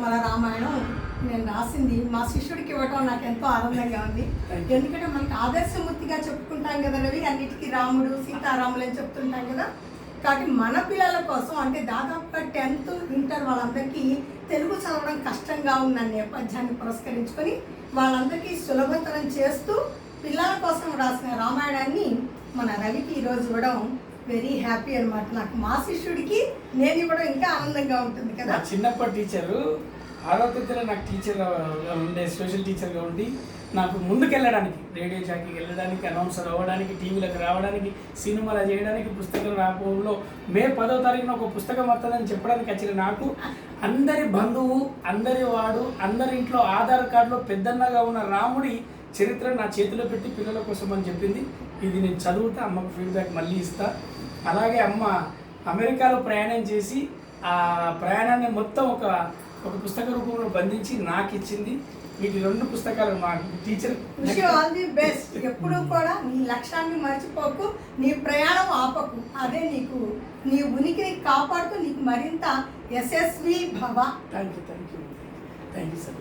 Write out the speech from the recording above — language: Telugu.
మన రామాయణం నేను రాసింది మా శిష్యుడికి ఇవ్వటం నాకు ఎంతో ఆనందంగా ఉంది. ఎందుకంటే మనకి ఆదర్శమూర్తిగా చెప్పుకుంటాం కదా రవి, అన్నిటికీ రాముడు సీతారాములు అని చెప్తుంటాం కదా. కాబట్టి మన పిల్లల కోసం అంటే దాదాపుగా 10th ఇంటర్ వాళ్ళందరికీ తెలుగు చదవడం కష్టంగా ఉన్న నేపథ్యాన్ని పురస్కరించుకొని వాళ్ళందరికీ సులభతరం చేస్తూ పిల్లల కోసం రాసిన రామాయణాన్ని మన రవికి ఈరోజు ఇవ్వడం వెరీ హ్యాపీ అనమాట. నాకు మా శిష్యుడికి నేను ఇవ్వడం ఇంకా ఆనందంగా ఉంటుంది కదా. చిన్నప్పటి టీచరు 6వ తరగతిలో నాకు టీచర్ ఉండే, సోషల్ టీచర్గా ఉండి నాకు ముందుకెళ్ళడానికి, రేడియో జాకీకి వెళ్ళడానికి, అనౌన్సర్ అవ్వడానికి, టీవీలకు రావడానికి, సినిమాలు చేయడానికి, పుస్తకం రాకపోవడంలో మే 10వ తారీఖున ఒక పుస్తకం వస్తుందని చెప్పడానికి వచ్చిన నాకు అందరి బంధువు, అందరి వాడు, అందరి ఇంట్లో ఆధార్ కార్డులో పెద్దన్నగా ఉన్న రాముడి చరిత్ర నా చేతిలో పెట్టి పిల్లల కోసం అని చెప్పింది. ఇది నేను చదువుతా, అమ్మకు ఫీడ్బ్యాక్ మళ్ళీ ఇస్తా. అలాగే అమ్మ అమెరికాలో ప్రయాణం చేసి ఆ ప్రయాణాన్ని మొత్తం ఒక పుస్తక రూపంలో బంధించి నాకు ఇచ్చింది. వీటి 2 పుస్తకాలు మా టీచర్. All the best. ఎప్పుడు కూడా నీ లక్ష్యాన్ని మర్చిపోకు, నీ ప్రయాణం ఆపకు. అదే నీకు నీ ఉనికిని కాపాడుతూ నీకు మరింత యశస్వి భవ. Thank you sir. Thank you sir.